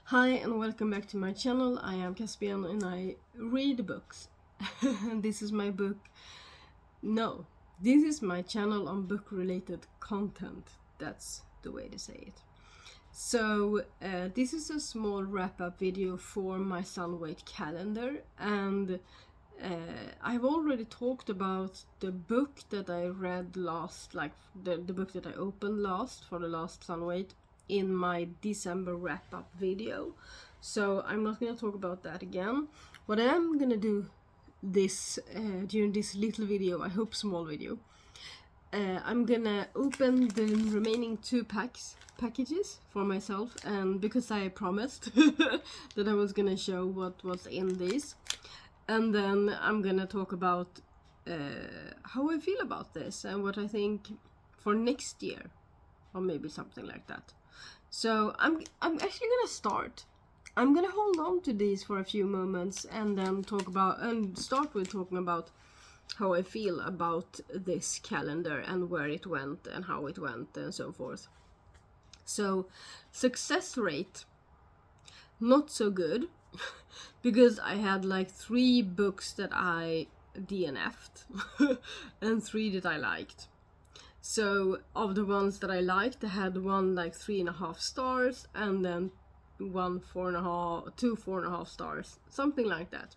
Hi and welcome back to my channel. I am Caspian and I read books. This is my book. No, this is my channel on book related content. That's the way to say it. So this is a small wrap-up video for my Sunwait calendar, and I've already talked about the book that I read last, like the book that I opened last for the last Sunwait in my December wrap-up video. So I'm not gonna talk about that again. What I am gonna do this during this little video, I hope small video, I'm gonna open the remaining two packages for myself, and because I promised that I was gonna show what was in these, and then I'm gonna talk about how I feel about this and what I think for next year, or maybe something like that. So I'm actually gonna start. I'm gonna hold on to these for a few moments and then start with talking about how I feel about this calendar and where it went and how it went and so forth. So success rate, not so good, because I had like 3 books that I DNF'd and 3 that I liked. So of the ones that I liked, I had one like 3.5 stars, and then one 4.5, 2 4.5 stars, something like that.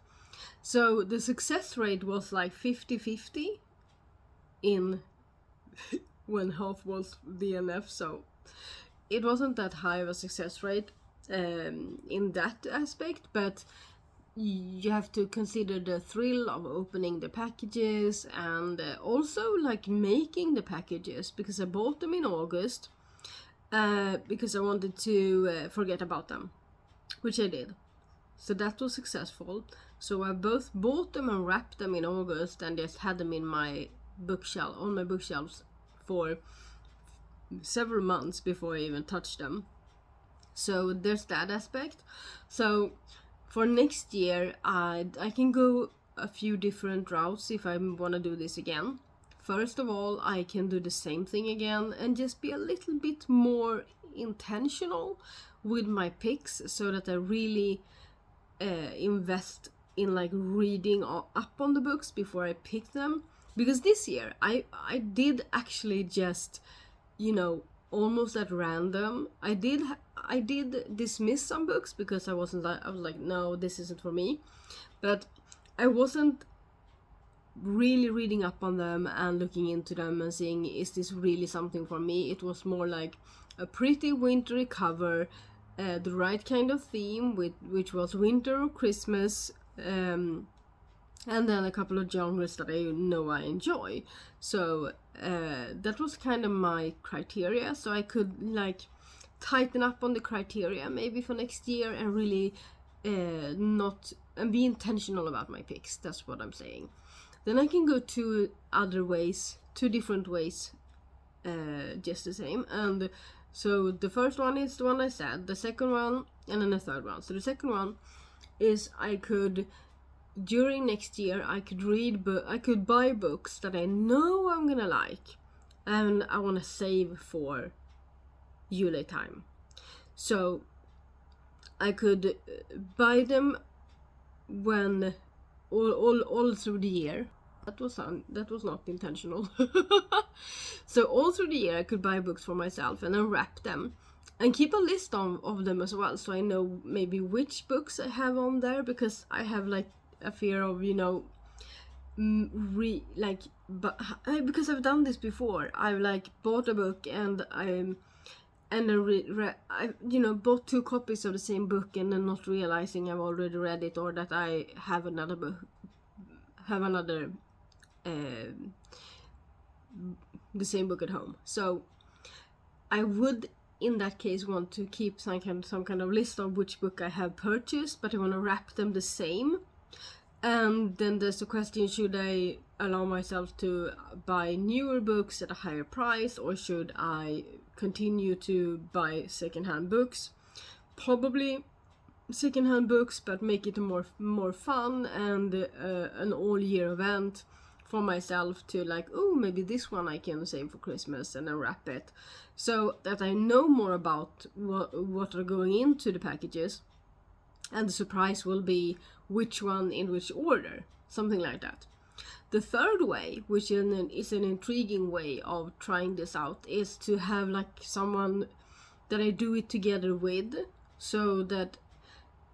So the success rate was like 50-50 in when half was DNF, so it wasn't that high of a success rate in that aspect, but you have to consider the thrill of opening the packages and also like making the packages, because I bought them in August because I wanted to forget about them, which I did. So that was successful. So I both bought them and wrapped them in August and just had them in my bookshelf, on my bookshelves, for several months before I even touched them. So there's that aspect. So for next year, I can go a few different routes if I want to do this again. First of all, I can do the same thing again and just be a little bit more intentional with my picks, so that I really invest in like reading up on the books before I pick them. Because this year I did actually just, almost at random, I did dismiss some books because I was like, no, this isn't for me. But I wasn't really reading up on them and looking into them and seeing, is this really something for me? It was more like a pretty wintry cover, the right kind of theme, which was winter or Christmas, and then a couple of genres that I know I enjoy. So that was kind of my criteria, so I could like tighten up on the criteria maybe for next year and really not and be intentional about my picks. That's what I'm saying. Then I can go two different ways, just the same. And so the first one is the one I said, the second one, and then the third one. So the second one is during next year I could buy books that I know I'm gonna like and I want to save for July time. So I could buy them when all through the year. That was not intentional. So all through the year I could buy books for myself and then wrap them and keep a list of them as well, so I know maybe which books I have on there, because I have like a fear of, because I've done this before. I've like bought a book and I bought 2 copies of the same book and then not realizing I've already read it, or that I have another the same book at home. So I would in that case want to keep some kind of list of which book I have purchased, but I want to wrap them the same. And then there's the question, should I allow myself to buy newer books at a higher price, or should I continue to buy secondhand books? Probably secondhand books, but make it more fun and an all year event for myself to like, oh, maybe this one I can save for Christmas and then wrap it, so that I know more about what are going into the packages, and the surprise will be which one in which order, something like that. The third way, which is an intriguing way of trying this out, is to have like someone that I do it together with, so that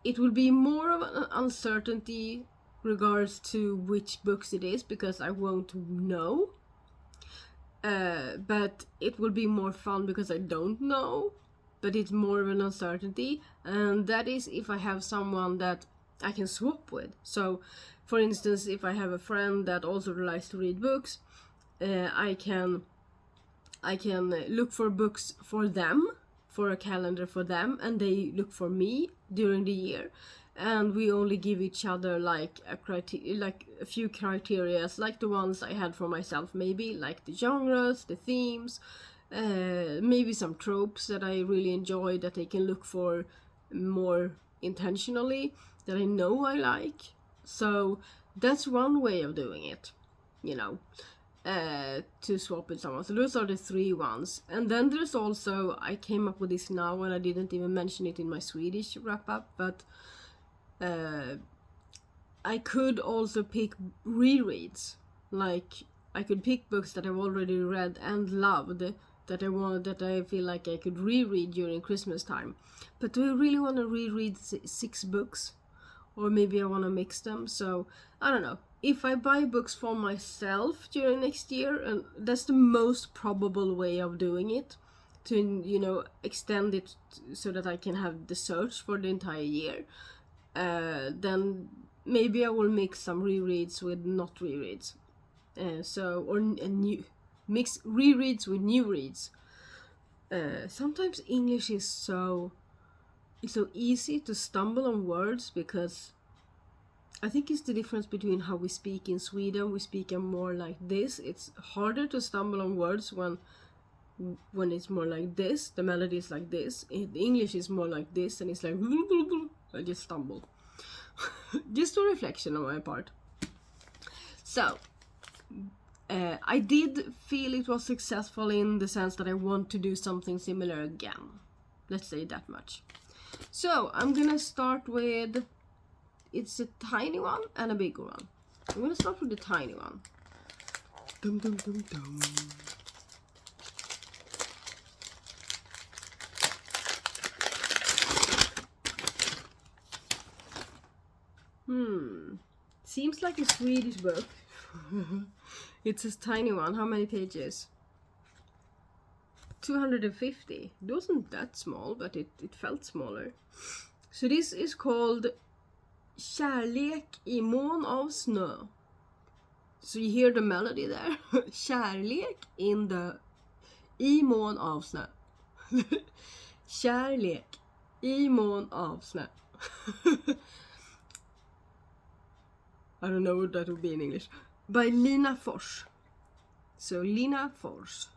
it will be more of an uncertainty regards to which books it is, because I won't know. But it will be more fun because I don't know, but it's more of an uncertainty, and that is if I have someone that I can swap with. So, for instance, if I have a friend that also likes to read books, I can look for books for them, for a calendar for them, and they look for me during the year, and we only give each other like a few criteria, like the ones I had for myself, maybe like the genres, the themes, maybe some tropes that I really enjoy that they can look for more intentionally, that I know I like. So that's one way of doing it, you know, to swap with someone. So those are the three ones. And then there's also, I came up with this now and I didn't even mention it in my Swedish wrap up, but I could also pick rereads. Like, I could pick books that I've already read and loved, that I feel like I could reread during Christmas time. But do I really want to reread 6 books? Or maybe I want to mix them. So I don't know. If I buy books for myself during next year, and that's the most probable way of doing it, to, you know, extend it so that I can have the search for the entire year, then maybe I will mix some rereads with not rereads. Mix rereads with new reads. Sometimes English is so easy to stumble on words, because I think it's the difference between how we speak in Sweden. We speak more like this. It's harder to stumble on words when it's more like this. The melody is like this. The English is more like this, and it's like I just stumble. Just a reflection on my part. So I did feel it was successful in the sense that I want to do something similar again. Let's say that much. So I'm gonna start with, it's a tiny one and a bigger one. I'm gonna start with the tiny one. Dum dum dum dum. Seems like a Swedish book. It's a tiny one. How many pages? 250. It wasn't that small, but it felt smaller. So this is called Kärlek I mån av snö. So you hear the melody there. Kärlek I mån av snö. Kärlek I mån av snö. I don't know what that would be in English. By Lina Fors. So Lina Fors.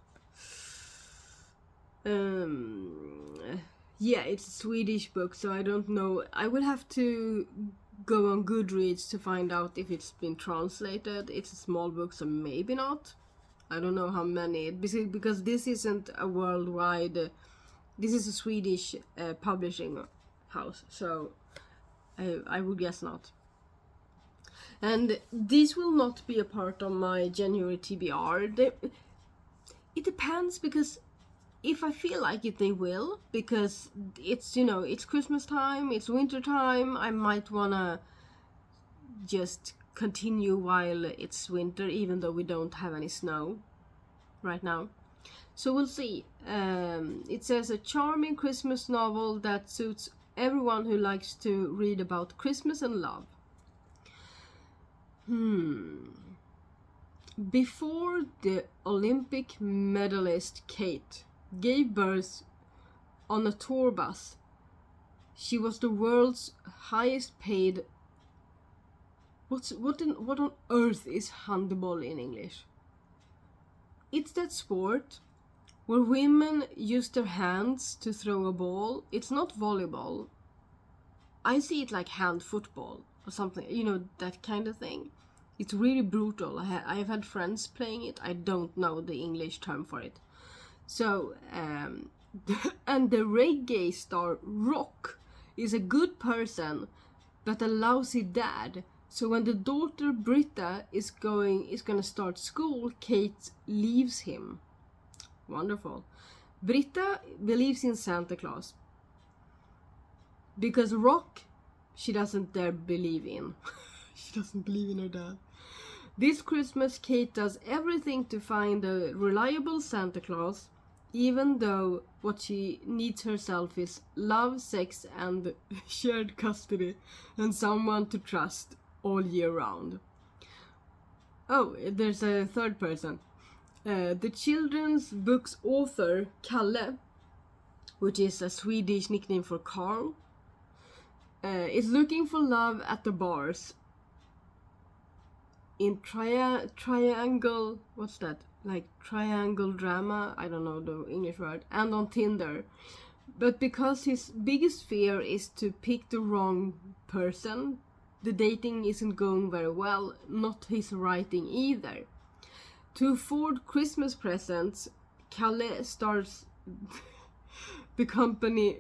Yeah, it's a Swedish book, so I don't know. I will have to go on Goodreads to find out if it's been translated. It's a small book, so maybe not. I don't know how many. Because this isn't a worldwide... This is a Swedish publishing house, so I would guess not. And these will not be a part of my January TBR. It depends, because if I feel like it, they will, because it's, you know, it's Christmas time, it's winter time. I might wanna just continue while it's winter, even though we don't have any snow right now. So we'll see. It says a charming Christmas novel that suits everyone who likes to read about Christmas and love. Before the Olympic medalist Kate gave birth on a tour bus, she was the world's highest paid... What on earth is handball in English? It's that sport where women use their hands to throw a ball. It's not volleyball. I see it like hand football or something, you know, that kind of thing. It's really brutal. I've had friends playing it. I don't know the English term for it. So, and the reggae star Rock is a good person, but a lousy dad. So when the daughter Britta is gonna start school, Kate leaves him. Wonderful. Britta believes in Santa Claus because Rock, she doesn't dare believe in. She doesn't believe in her dad. This Christmas, Kate does everything to find a reliable Santa Claus, even though what she needs herself is love, sex, and shared custody, and someone to trust all year round. Oh, there's a third person. The children's book's author, Kalle, which is a Swedish nickname for Carl, is looking for love at the bars. In triangle, what's that? Like triangle drama, I don't know the English word, and on Tinder. But because his biggest fear is to pick the wrong person, the dating isn't going very well, not his writing either. To afford Christmas presents, Kalle starts the company...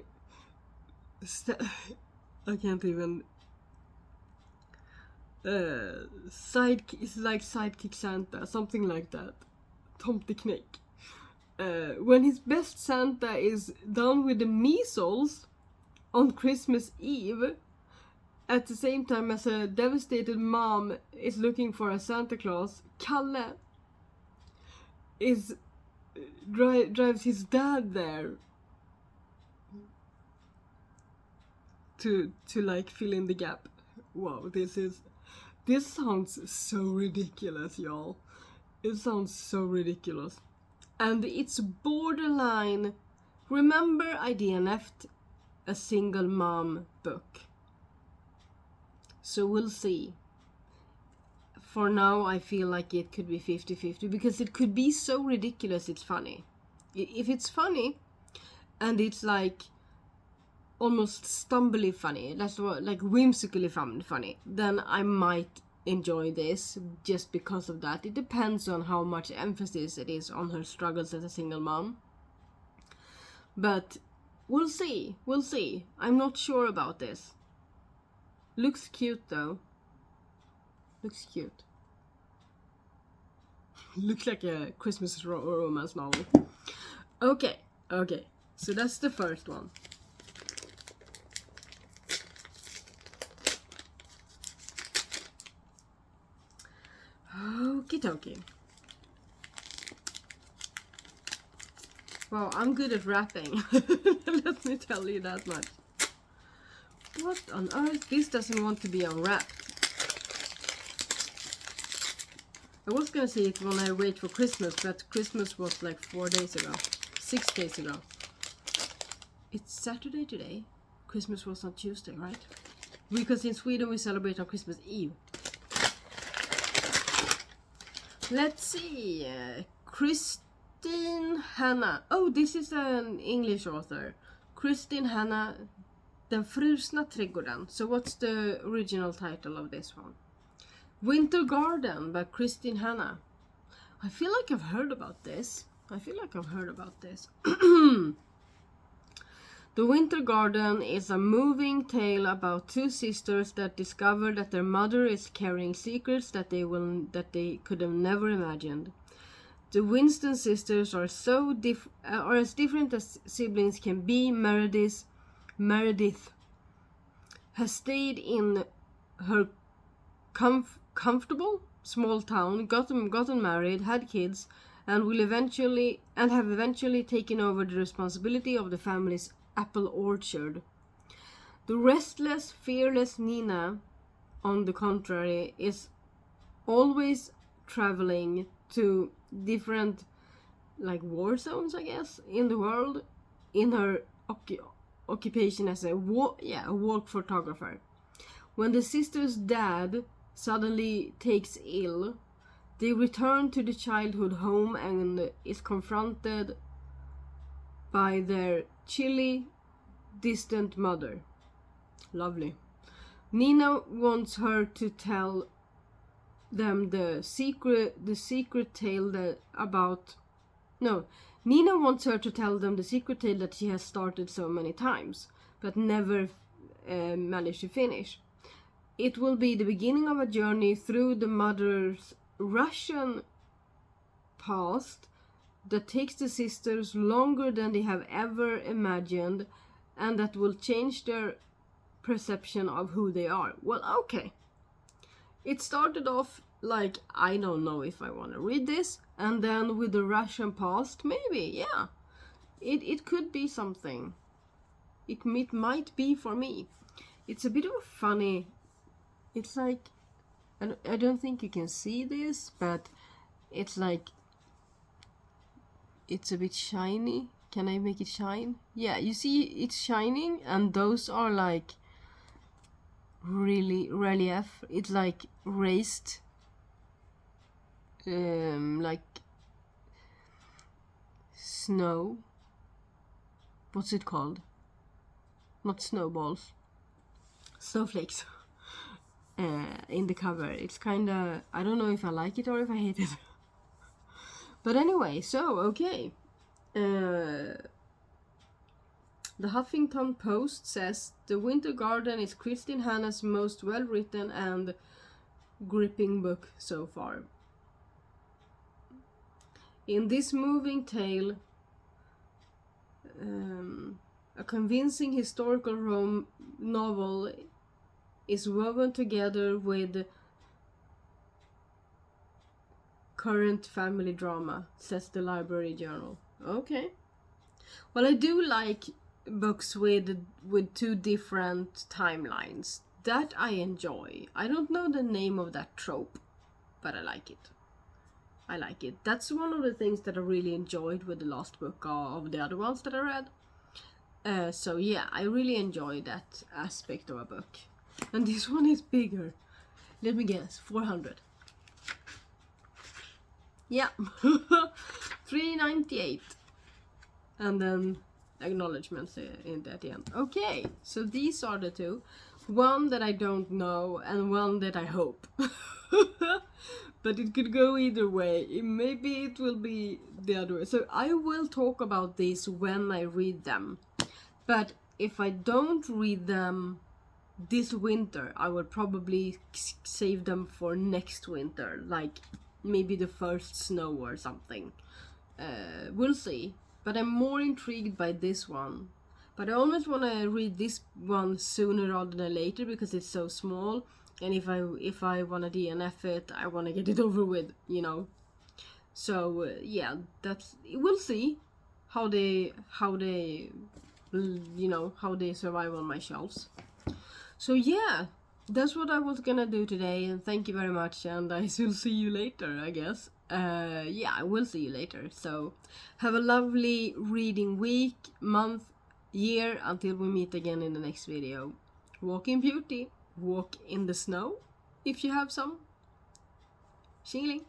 I can't even... it's like Sidekick Santa, something like that. Tomteknick. When his best Santa is down with the measles on Christmas Eve, at the same time as a devastated mom is looking for a Santa Claus, Kalle drives his dad there to like fill in the gap. Wow, this sounds so ridiculous, y'all. It sounds so ridiculous. And it's borderline... Remember I DNF'd a single mom book. So we'll see. For now, I feel like it could be 50-50, because it could be so ridiculous it's funny. If it's funny, and it's like almost stumbly funny, that's what, like whimsically funny, then I might enjoy this just because of that. It depends on how much emphasis it is on her struggles as a single mom. But we'll see. I'm not sure about this. Looks cute though. Looks cute. Looks like a Christmas romance novel. Okay. So that's the first one. Okie dokie. Wow, I'm good at rapping. Let me tell you that much. What on earth? This doesn't want to be unwrapped. I was gonna say it when I wait for Christmas, but Christmas was like 6 days ago. It's Saturday today. Christmas was on Tuesday, right? Because in Sweden we celebrate on Christmas Eve. Let's see. Christine Hanna. Oh, this is an English author. Christine Hanna, Den frusna trädgården. So what's the original title of this one? Winter Garden by Christine Hanna. I feel like I've heard about this. The Winter Garden is a moving tale about two sisters that discover that their mother is carrying secrets that they could have never imagined. The Winston sisters are are as different as siblings can be. Meredith has stayed in her comfortable small town, gotten married, had kids, and have eventually taken over the responsibility of the family's apple orchard. The restless, fearless Nina, on the contrary, is always traveling to different war zones, I guess, in the world, in her occupation as a walk photographer. When the sister's dad suddenly takes ill, they return to the childhood home and is confronted by their chilly, distant mother. Lovely. Nina wants her to tell them the secret tale that about no, Nina wants her to tell them the secret tale that she has started so many times but never managed to finish. It will be the beginning of a journey through the mother's Russian past that takes the sisters longer than they have ever imagined, and that will change their perception of who they are. Well, okay. It started off like, I don't know if I want to read this, and then with the Russian past, maybe, yeah. It could be something. It might be for me. It's a bit of a funny... It's like... I don't think you can see this, but it's like... It's a bit shiny. Can I make it shine? Yeah, you see it's shining, and those are like really relief. It's like raised, like snow. What's it called? Not snowballs. Snowflakes. In the cover. It's kinda... I don't know if I like it or if I hate it. But anyway, so, okay. The Huffington Post says, The Winter Garden is Kristin Hanna's most well-written and gripping book so far. In this moving tale, a convincing historical novel is woven together with current family drama, says the Library Journal. Okay. Well, I do like books with two different timelines. That I enjoy. I don't know the name of that trope, but I like it. I like it. That's one of the things that I really enjoyed with the last book of the other ones that I read. So yeah, I really enjoy that aspect of a book. And this one is bigger. Let me guess, 400. Yeah, $3.98. And then acknowledgements at the end. Okay, so these are the two. One that I don't know and one that I hope. But it could go either way. Maybe it will be the other way. So I will talk about these when I read them. But if I don't read them this winter, I will probably save them for next winter. Like maybe the first snow or something. We'll see. But I'm more intrigued by this one. But I almost want to read this one sooner rather than later because it's so small. And if I want to DNF it, I want to get it over with, you know. So yeah, we'll see how they you know, how they survive on my shelves. So yeah, that's what I was gonna do today, and thank you very much, and I will see you later, I guess. Yeah, I will see you later. So have a lovely reading week, month, year, until we meet again in the next video. Walk in beauty, walk in the snow, if you have some. Tjingeling.